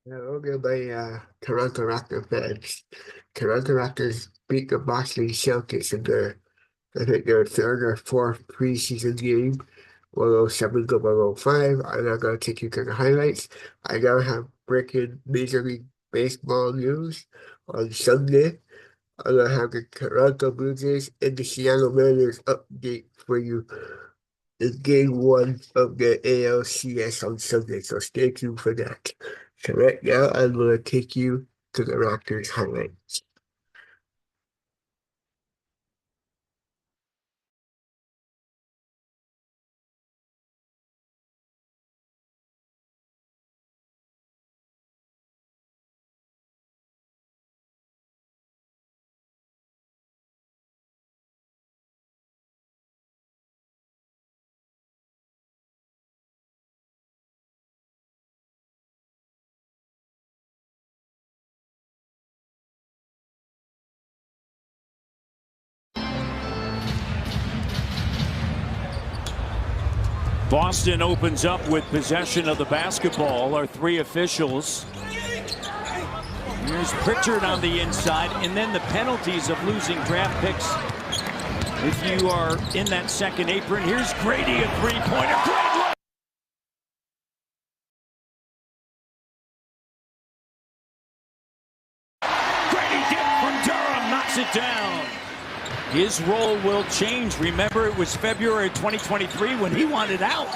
Okay, my Toronto Raptors fans. Toronto Raptors beat the Boston Celtics in I think their third or fourth preseason game, 107 to 105. I'm not going to take you to the highlights. I now have breaking Major League Baseball news on Sunday. I'm going to have the Toronto Blue Jays and the Seattle Mariners update for you in game one of the ALCS on Sunday, so stay tuned for that. So right now, I'm going to take you to the Raptors highlights. Boston opens up with possession of the basketball. Our three officials. Here's Pritchard on the inside, and then the penalties of losing draft picks. If you are in that second apron, here's Grady, a three-pointer. Great look! Grady dip from Durham knocks it down. His role will change. Remember, it was February 2023 when he wanted out.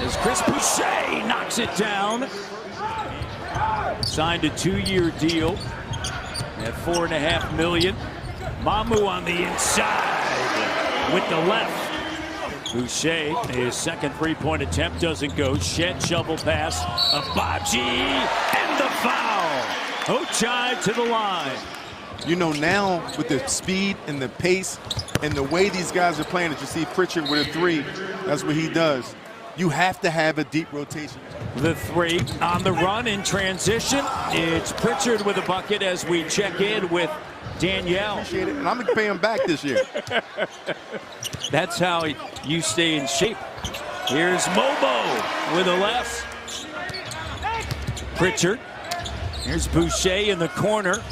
As Chris Boucher knocks it down. Signed a 2-year deal at $4.5 million. Mamu on the inside with the left. Boucher, his second three-point attempt doesn't go. Shed shovel pass. Abaji and the foul. Ochai to the line. You know, now with the speed and the pace and the way these guys are playing, that you see Pritchard with a three, that's what he does. You have to have a deep rotation. The three on the run in transition. It's Pritchard with a bucket as we check in with Danielle. Appreciate it, and I'm going to pay him back this year. That's how you stay in shape. Here's Mobo with a left. Pritchard. Here's Boucher in the corner.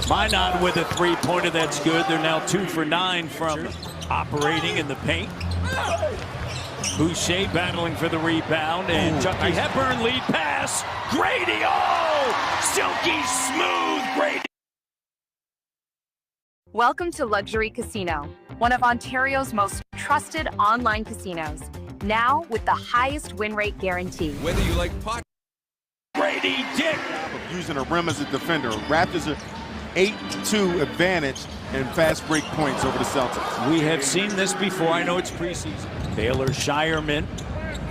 Minot with a three-pointer, that's good. They're now 2 for 9 from operating in the paint. Boucher battling for the rebound, and Chucky Hepburn lead pass. Grady, silky smooth Grady. Welcome to Luxury Casino, one of Ontario's most trusted online casinos. Now with the highest win rate guarantee. Whether you like pot. Grady Dick. Using a rim as a defender. Raptors are 8-2 advantage and fast break points over the Celtics. We have seen this before. I know it's preseason. Baylor Shireman,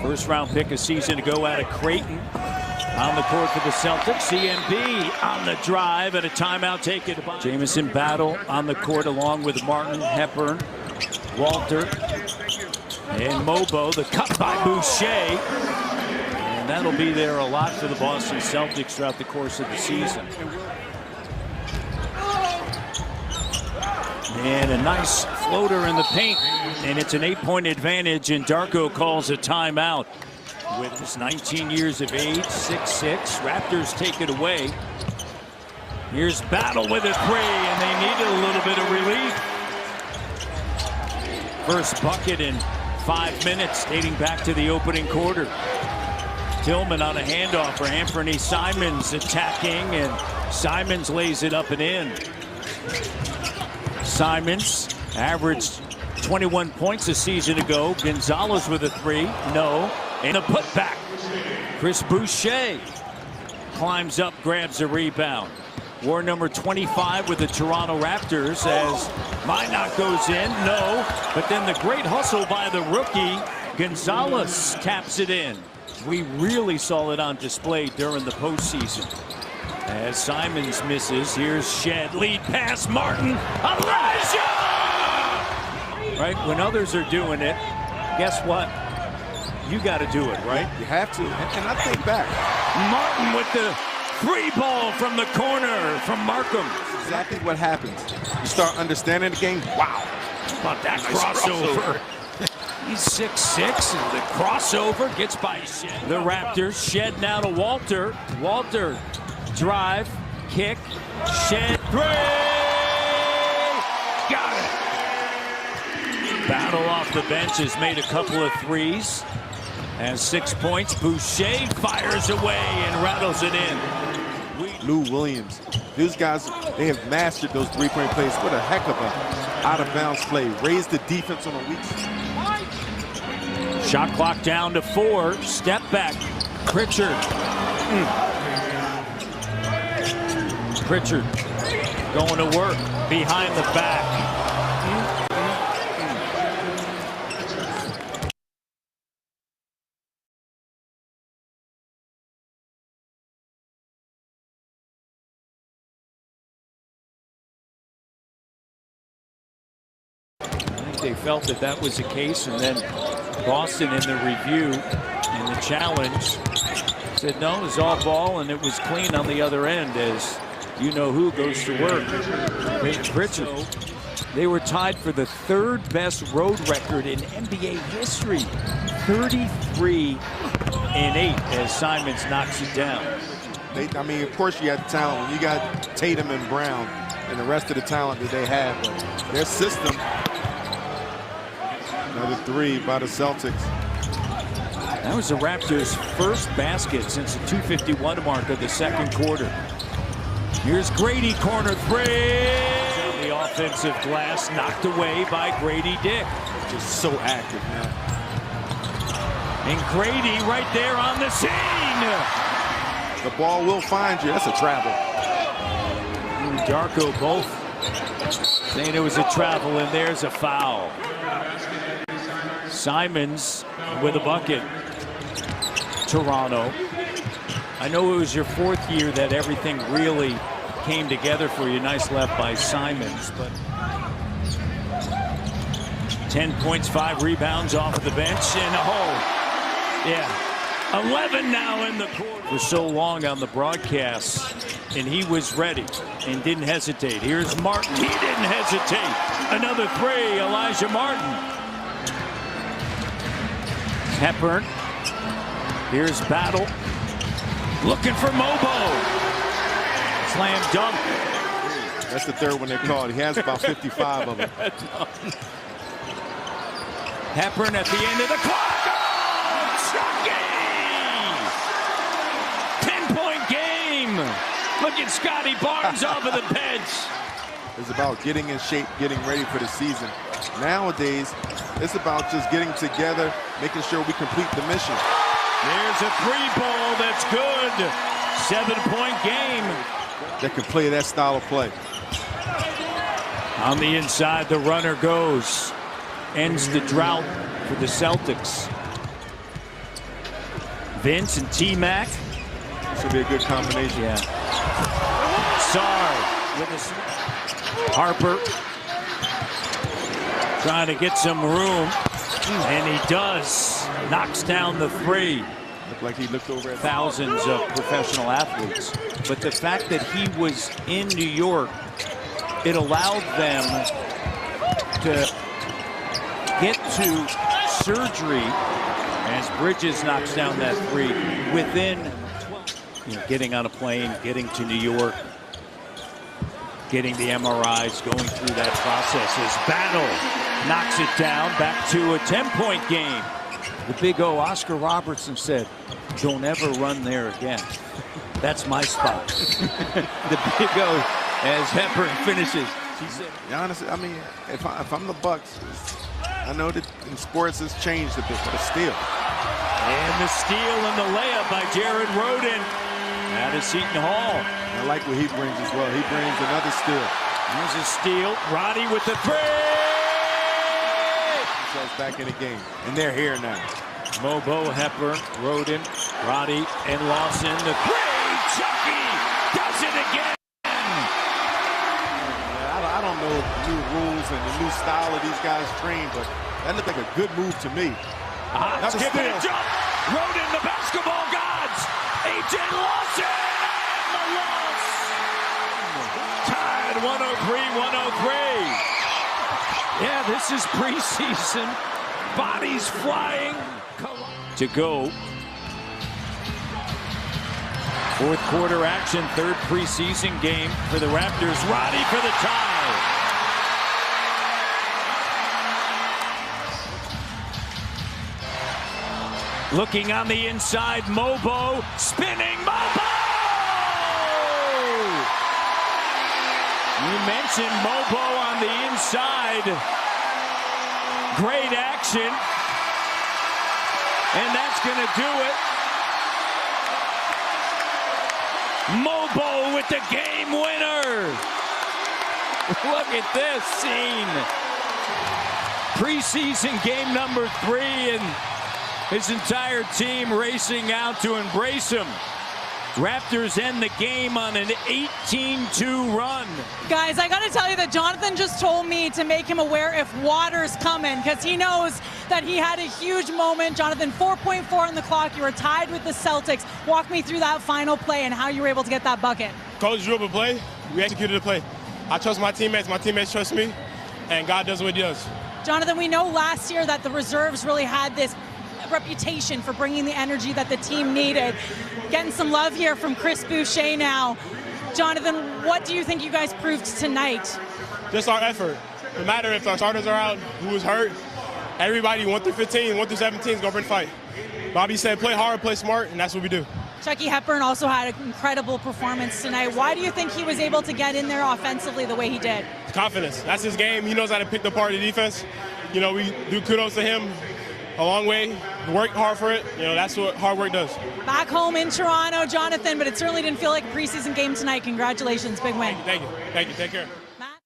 first round pick a season ago out of Creighton. On the court for the Celtics. CMB on the drive and a timeout taken by Jamison Battle on the court along with Martin, Hepburn, Walter, and Mobo. The cut by Boucher. And that'll be there a lot for the Boston Celtics throughout the course of the season. And a nice floater in the paint, and it's an 8-point advantage, and Darko calls a timeout. With his 19 years of age, 6'6", Raptors take it away. Here's Battle with a three, and they needed a little bit of relief. First bucket in 5 minutes, dating back to the opening quarter. Tillman on a handoff for Anthony Simons attacking, and Simons lays it up and in. Simons averaged 21 points a season ago. Gonzalez with a three, no. And a putback. Chris Boucher climbs up, grabs a rebound. War number 25 with the Toronto Raptors as Minot goes in, no. But then the great hustle by the rookie, Gonzalez taps it in. We really saw it on display during the postseason. As Simons misses, here's Shed, lead pass, Martin, Elijah! Right, when others are doing it, guess what? You got to do it, right? You have to, and I think back. Martin with the free ball from the corner from Markham. That's exactly what happens. You start understanding the game. Wow. How about that crossover? He's 6'6", and the crossover gets by Shed. The Raptors, Shed now to Walter. Walter, drive, kick, Shed, three! Got it! Battle off the bench has made a couple of threes. Has 6 points. Boucher fires away and rattles it in. Lou Williams. These guys, they have mastered those three-point plays. What a heck of a out-of-bounds play. Raise the defense on a weak side. Shot clock down to 4. Step back. Pritchard. Pritchard going to work behind the back. They felt that was the case, and then Boston in the review and the challenge said no, it was all ball, and it was clean on the other end as you-know-who goes to work. Pritchard. They were tied for the 3rd best road record in NBA history. 33-8 as Simons knocks it down. I mean, of course you got the talent. When you got Tatum and Brown and the rest of the talent that they have, but their system. Another 3 by the Celtics. That was the Raptors' first basket since the 2:51 mark of the 2nd quarter. Here's Grady, corner 3. On the offensive glass, knocked away by Grady Dick. Just so active now. And Grady right there on the scene. The ball will find you. That's a travel. Darko both saying it was a travel, and there's a foul. Simons with a bucket. Toronto. I know it was your 4th year that everything really came together for you. Nice left by Simons, but 10 points, 5 rebounds off of the bench, and yeah, 11 now in the quarter. For so long on the broadcast, and he was ready and didn't hesitate. Here's Martin. He didn't hesitate. Another 3, Elijah Martin. Hepburn. Here's Battle. Looking for Mobo. Slam dunk. That's the 3rd one they called. He has about 55 of them. Hepburn at the end of the clock. Oh, Chucky! 10-point game. Look at Scotty Barnes off of the bench. It's about getting in shape, getting ready for the season. Nowadays, it's about just getting together, making sure we complete the mission. There's a 3-ball that's good. 7-point game. That can play that style of play. On the inside, the runner goes. Ends the drought for the Celtics. Vince and T-Mac. This will be a good combination. Yeah. Sarr with a Harper trying to get some room, and he does. Knocks down the 3. Looked like he looked over at thousands of professional athletes. But the fact that he was in New York, it allowed them to get to surgery as Bridges knocks down that 3 within getting on a plane, getting to New York, getting the MRIs, going through that process. As Battle knocks it down, back to a 10-point game. The Big O, Oscar Robertson, said, don't ever run there again. That's my spot. The Big O, as Hepburn finishes. He said, honestly, I mean, if I'm the Bucks, I know that in sports it's changed a bit, but a steal. And the steal and the layup by Jared Rhoden out of Seton Hall. I like what he brings as well. He brings another steal. Here's a steal. Roddy with the 3. Themselves back in the game, and they're here now. Mobo, Hepburn, Rhoden, Roddy, and Lawson. The 3. Chucky does it again. I don't know the new rules and the new style of these guys train, but that looked like a good move to me. That's a jump. Rhoden, the basketball gods. A.J. Lawson. The loss. Tied 103-103. Yeah, this is preseason. bodies flying. To go. Fourth quarter action, third preseason game for the Raptors. Roddy for the tie. Looking on the inside, Mobo, spinning, Mobo! You mentioned Mobo on the inside. Great action. And that's going to do it. Mobo with the game winner. Look at this scene. Preseason game number 3, and his entire team racing out to embrace him. Raptors end the game on an 18-2 run. Guys, I got to tell you that Jonathan just told me to make him aware if water's coming, because he knows that he had a huge moment. Jonathan, 4.4 on the clock. You were tied with the Celtics. Walk me through that final play and how you were able to get that bucket. Coach drew up a play. We executed the play. I trust my teammates. My teammates trust me. And God does what he does. Jonathan, we know last year that the reserves really had this reputation for bringing the energy that the team needed. Getting some love here from Chris Boucher now. Jonathan, what do you think you guys proved tonight? Just our effort. No matter if our starters are out, who is hurt, everybody 1 through 15, 1 through 17 is going to bring fight. Bobby said play hard, play smart, and that's what we do. Chucky Hepburn also had an incredible performance tonight. Why do you think he was able to get in there offensively the way he did? Confidence. That's his game. He knows how to pick apart the defense. You know, we do kudos to him a long way. Worked hard for it. You know, that's what hard work does. Back home in Toronto, Jonathan, but it certainly didn't feel like a preseason game tonight. Congratulations, big win. Thank you. Thank you. Take care. Matt?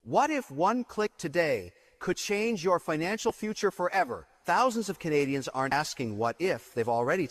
What if one click today could change your financial future forever? Thousands of Canadians aren't asking what if, they've already